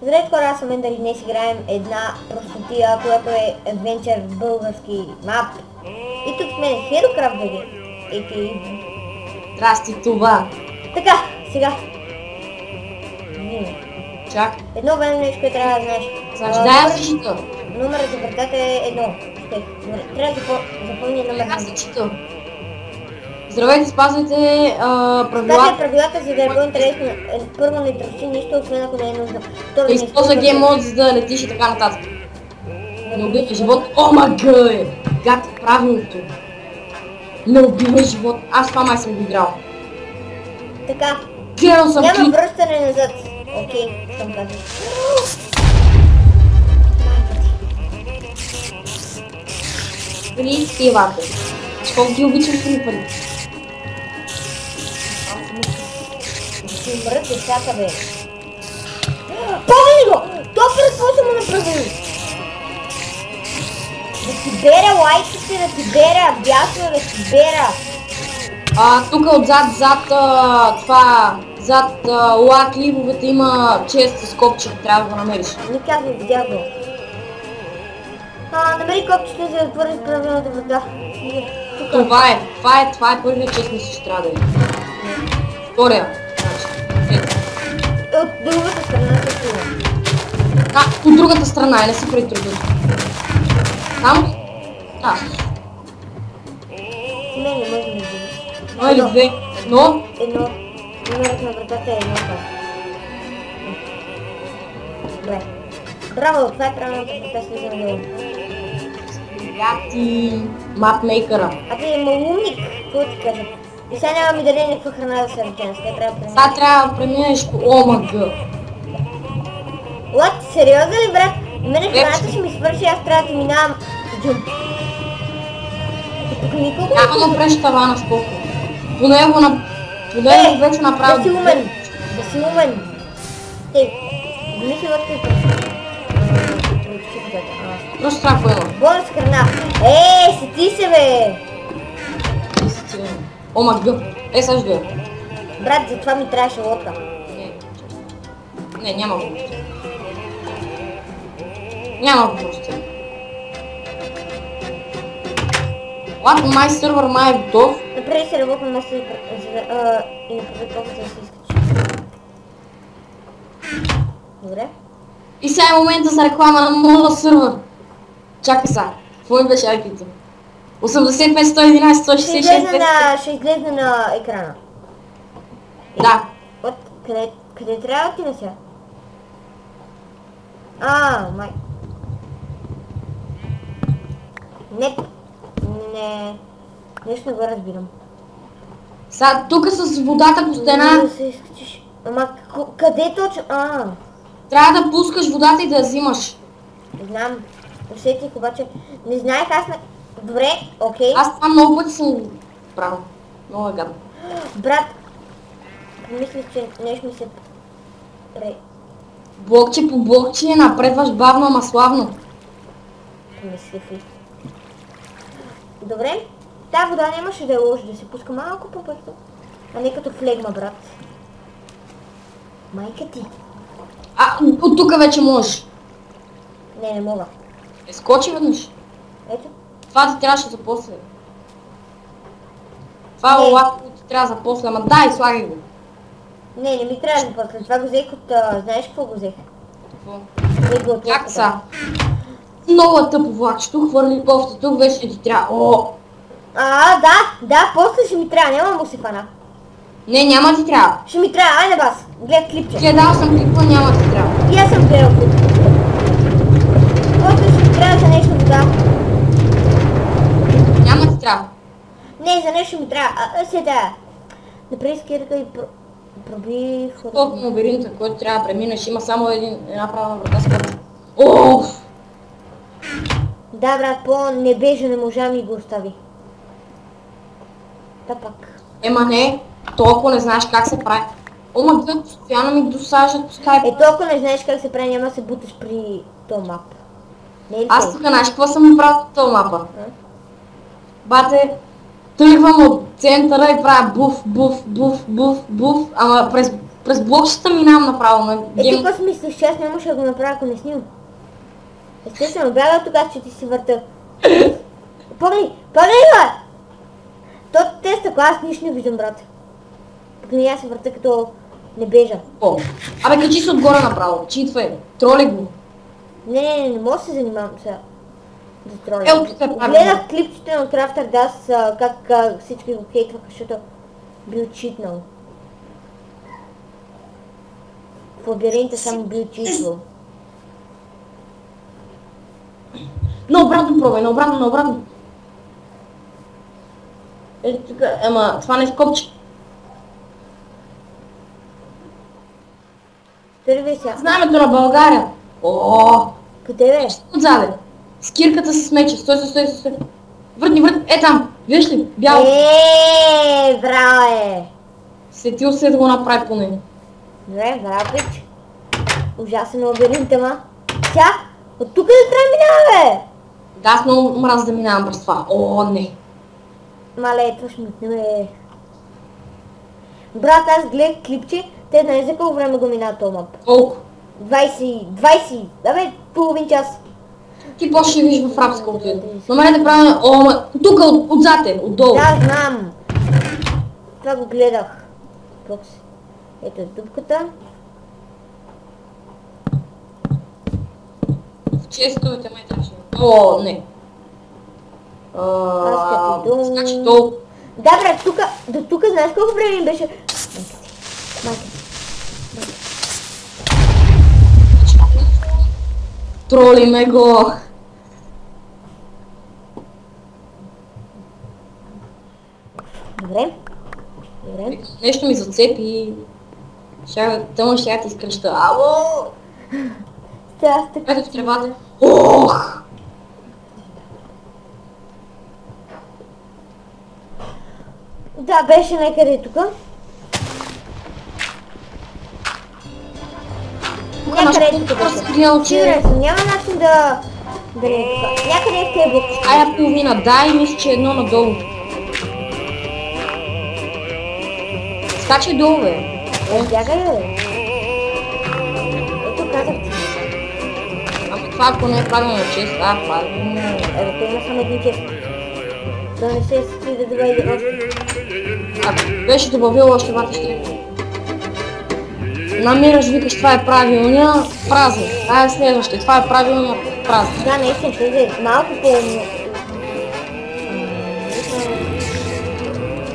Здравейте хора, аз съм Ендър и днес играем една простотия, която е Adventure български мап. И тук сме HeroCraft BG. Здрасти, това. Така, сега. Чак. Едно време нещо, което трябва да знаеш. Значи дай аз чита. Номерът за вратата е 1. Трябва да запомня номер. Аз се чита. Здравейте, спазвайте правила. Спазвай правилата, за да е по-интересно. Първо не тръщи нищо, освен ако не е нужно. Второ, Да използва Game Mode, за да летиш и така нататък. Не убивай живот. О, мага! Гад, правилното. Не убивай живот. Аз това май съм го играл. Така. Гледал съм Няма клип. връщане назад. Окей, съм казал. Клип и вата. Колко ти обичам клипали? Ще умрат децата, бе. Помни го! То какво съм му направил? Да ти беря лайките, да ти беря бясно, да ти беря. Тук отзад, зад лак ливовете има чест с копче, трябва да го намериш. Не казвай, видях го. Намери копчето, за да отвориш правилната врата. Това е първият чест, мисля, че трябва да е. Втория. От другата страна се чува. От другата страна, не си претруден. Там? Не може да видиш. Едно или две. Но? Едно. Номерът на вратата е едно това. Добре. Браво, това е правилната врата, слизам долу. Ти мапмейкъра. Ти е малумник, какво ти кажа? И сега няма ми даде някаква храна да се речем, сега трябва да преминеш. Сега трябва да преминеш по омага. What? Сериозно ли, брат? Мене храната ще ми свърши, аз трябва да ти минавам джум. Тук никога Няма да преш тавана сколко. Поне го вече направил. Да си умен. Да си умен. Вземи си лодка и просто. Просто трябва поема. Бонус храна. Сети се, бе! Омага. Сега ще дойде. Брат, затова ми трябваше лодка. Не, няма го. Няма го просто. Ладно, май сървър май е готов. Направи се работно място и направи толкова да се изкачи. Добре. И сега е момента за реклама на моя сървър. Чакай сега. Какво ми беше IP-то? 85, 111, 166, Ще излезне на екрана. Да. Къде трябва да отида сега? Май. Не. Нещо не го разбирам. Сега тук с водата по стена Да се изкачиш. Ама къде точно? трябва да пускаш водата и да я взимаш. Знам. Усетих, обаче не знаех аз на... Добре, окей. Аз това много пъти съм го правил. Много е гадно. Брат, помислих, че нещо ми се... Блокче по блокче напредваш бавно, ама славно. Мислих ли. Добре, тази вода нямаше да е лошо, да се пуска малко по-бързо. А не като флегма, брат. Майка ти. От тук вече можеш. Не мога. Скочи веднъж. Ето. Това ти трябваше за после. Това е лак, който ти трябва за после, ама дай, слагай го. Не ми трябва за после. Това го взех от... знаеш какво го взех? Какво? Взех го от Как лодката. са? Много е тъпо влакчето, хвърли кофта, тук вече ти трябва. Да, после ще ми трябва, няма му се фана. Не, няма ти трябва. Ще ми трябва, айде бас, глед клипче. Гледал съм клипа, няма ти трябва. И аз съм гледал клип. После ще ми трябва за нещо вода. Няма ти трябва. Не, за нещо ми трябва. Сега. Направи скирка и проби хода. Толкова лабиринта, който трябва да преминеш, има само една правна врата с път. Оф! Да, брат, по-небежа не можа ми го остави. Та пак. Ема не, толкова не знаеш как се прави. Ома да постоянно ми досажат по скайп. Толкова не знаеш как се прави, няма да се буташ при този мап. Не е ли Аз тъй? тук знаеш какво съм направил от този мапа? Бате, тръгвам от центъра и правя буф, ама през През блокчета минавам направо на гейм. Тук си мислиш, че аз нямаше да го направя, ако не снимам. Естествено, бяга тогава, че ти си върта. Погни, бе! То теста, аз нищо не виждам, брат. Погни, аз се върта като не бежа. О, абе, качи се отгоре направо, читвай, троли го. Не мога да се занимавам сега. Да тролям. Ето тук е правилно. Гледах клипчета на Crafter Das, как всички го хейтваха, защото бил читнал. В лабиринта само бил читвал. Наобратно пробвай, наобратно. Ето тук, ама това не е скопче. Търви сега. Знамето на България. О, Къде бе? отзаде. С кирката с меча. Стой. Върни, е там. Виж ли? Бял. Браве! Сетил се да го направи по него. Добре, бравич. Ужасен лабиринт, ама. Тя, от тук да трябва минава, бе! Да, аз много мразя да минавам през това. О, не. Мале, това ще митне, бе. Брат, аз гледах клипче, те знаеш за колко време го мина този мап. Колко? 20, абе, половин час. Ти после ще виж в рапска отида. Намеря да правим... О, ма... Тук, отзад е, отдолу. Да, знам. Това го гледах. Бокс. Ето е дупката. В честовете ме трябваше. О, не. Аз като иду. Значи долу. Да, брат, тука, до тук знаеш колко време ми беше? Майка. Тролиме го. Добре. Нещо ми зацепи и... Тъмън ще я ти изкръща. Ало! Сега аз така. Ето в тревата. Ох! Да, беше някъде тука. Някъде е тука беше. Сигурен съм, няма начин да не е тука. Някъде е в тези блоки. Ая половина, да, и мисля, че е едно надолу. Скачай долу, бе. Бягай, бе. Ето казах ти. Ама това ако не е правилно чест, правилно. Ето, той има само един чест. Да не се си да добави още. Ако беше добавил още вата ще... Намираш, викаш, това е правилния празник. Това е следващия, това е правилния празник. Да, наистина, тези е малко по-умно.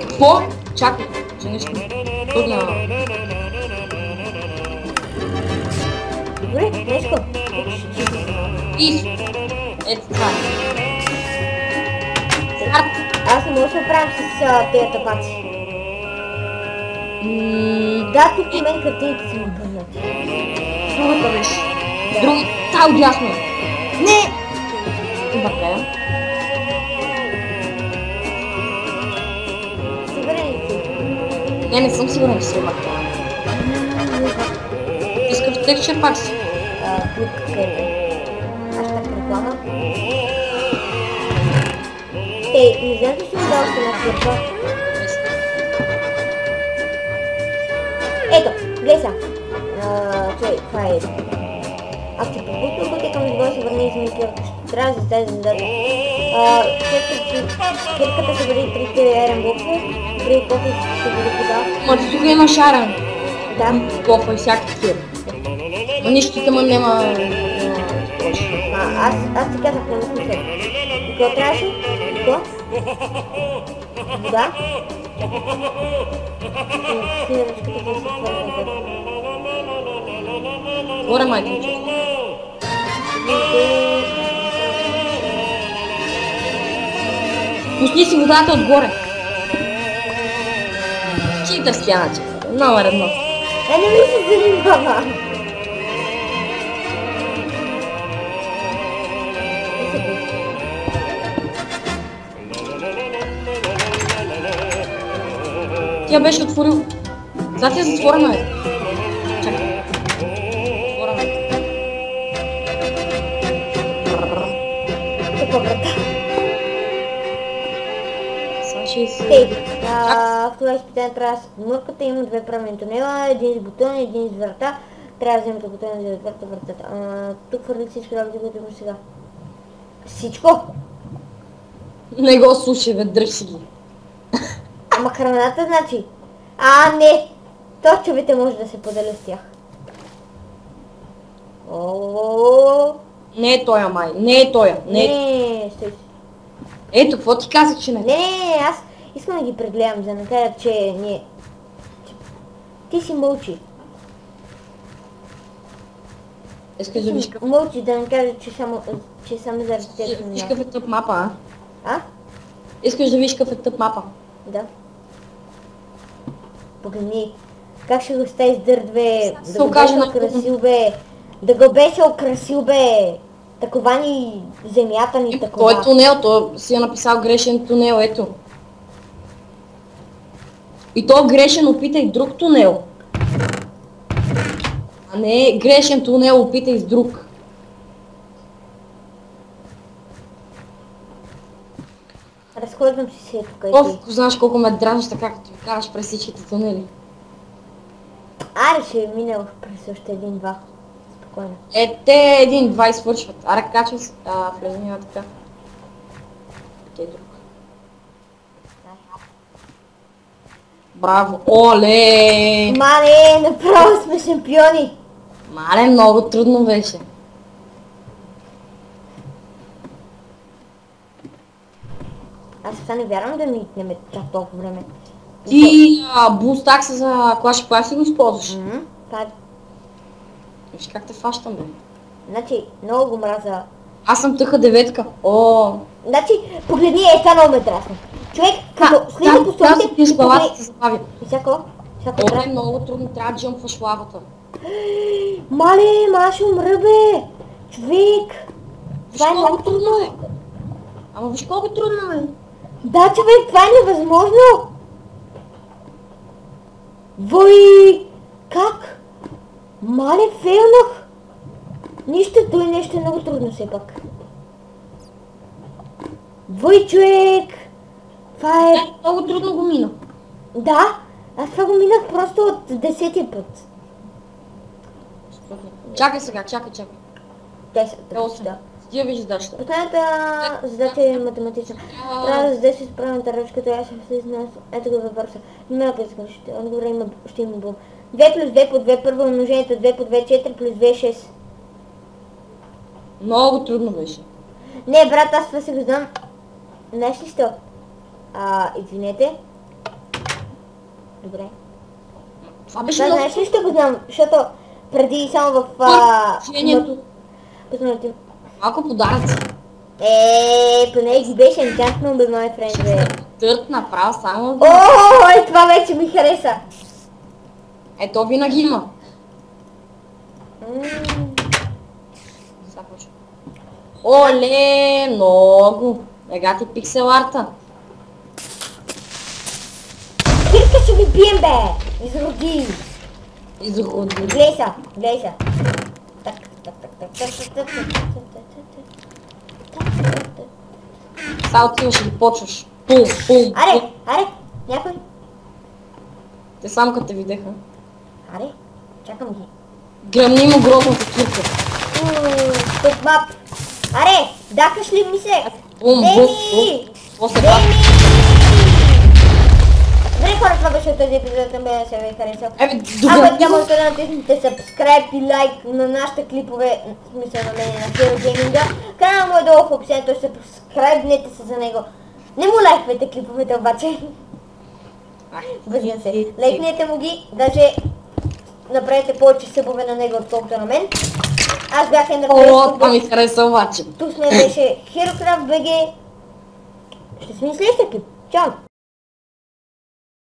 Какво? Чакай, че нещо трудно. Добре, нещо. И... Ето това е. Аз не мога да се оправям с тези тапаци. Да, тук и мен картините са ми бърнати. Другата беше. Другата, та отясно. Не! Бъркая. Сигурен ли си? Не съм сигурен, че се бъркая. Искаш текстчер пак си? Клик къде. Аштаг реклама. Не знам, че си ми дал още една клипа. Ето, гледай сега. Това е. Ако ти пропуснал пътя към сбора, се върне и измикър. Трябва да застави задача. След като кирката се върни трите ерен блокове, при кофе ще бъде подал. Ма ти тук има шарен. Да. Кофа и всяка такива. Но нищо тъмън няма... Аз ти казах, няма смисъл. И какво трябваше? И какво? Вода? Горе майки. Пусни си водата отгоре. Читърския начин. Номер едно. Не ми се занимава. Тя беше отворил. Зад е затворена е. Чакай. Затворена е. Тъпа врата. Сега че си... Тей, в това изпитание трябва да се подмъркате, има две правилни тунела, един с бутон, един с врата. Трябва да вземете бутона за да отвърта вратата. Тук хвърли всички работи, които имаш сега. Всичко? Не го слушай, бе, дръж си ги. Ама храната значи? Не! Точовете може да се поделя с тях. Не е тоя, май. Не е тоя. Не, стой си. Ето, какво ти казах, че не? Не, аз искам да ги прегледам, за да не кажат, че ние... Ти си мълчи. Искаш да виж какъв... Мълчи, да не кажат, че само заради теб съм Виж я. какъв е тъп мапа, а? А? Искаш да виж какъв е тъп мапа? Да. Погледни. Как ще го стави с дърт, бе? Се Да го окаже беше на- украсил, бе. Да го беше украсил, бе. Такова ни земята ни, Той е такова. тунел, той си е написал грешен тунел, ето. И то грешен, опитай друг тунел. А не грешен тунел, опитай с друг. Разхождам си се тук и Оф, ти. знаеш колко ме дразниш така, като ми караш през всичките тунели. Аре, ще минал през още един-два. Спокойно. Те един-два свършват. Аре, качвай се. Влезни така. Окей, друг. Браво! Оле! Мале, направо сме шампиони. Мале, много трудно беше. Аз сега не вярвам да ми отнеме чак толкова време. Ти буст такса за Clash of Clans си го използваш. Това е... Виж как те фащам, бе. Значи, много го мраза. Аз съм тъха деветка. О, Значи, погледни, това много ме дразни. Човек, като слиза по столите, ти с главата се забавя. всяко Оле, дразни. много трудно, трябва да джъмпваш лавата. Мале, ма ще умра, бе! Човек! Това е много трудно. Ама виж колко трудно, бе. Да, човек, това е невъзможно! Вой! Как? Мале, фейлнах! Нищо, той нещо е много трудно все пак. Вой, човек! Това е... Много трудно го мина. Да, аз това го минах просто от 10-ти път. Чакай сега, чакай. 10 8. да. Стига виж задачата. Последната задача е математична. Трябва да задеш с правилната ръчка, това ще се знае. Ето го въпроса. Има написка, отговора ще има бум. 2 плюс 2 по 2, първо умножението 2 по 2, 4 плюс 2, 6. Много трудно беше. Не, брат, аз това си го знам. Знаеш ли що? Извинете. Добре. Това беше Това много знаеш ли що го знам? Защото преди само в... Движението. Посмотрите. Малко подаръци. Поне ги беше enchantment, бе, мой френд, бе. Търт направо само. Ой, това вече ми хареса. Ето винаги има. Сега почва. Оле, много. Ега ти пиксел арта. Кирка ще ви бием, бе! Изроди! Изроди. Глей са, глей са. Так, так, так, так, так, так, так, так, так, так. Сега отиваш и почваш. Пум. Аре, някой? Те само като те видеха. Аре, чакам ги. Гръмни му грозната кирка. Топ мап. Аре, дахаш ли ми се? Бум, Деми! После Деми! Добре, хора, това беше от този епизод, не бе да се ви харесал. Ако няма да натиснете subscribe и лайк на нашите клипове, в смисъл на мене на Hero Gaming, канала му е долу в описанието, ще subscribe-нете се за него. Не му лайквайте клиповете обаче. Възган се. Лайкнете му ги, даже направете повече събове на него, отколкото на мен. Аз бях О, това ми хареса обаче. Тук сме беше HeroCraft BG. Ще сме следващия клип. Чао!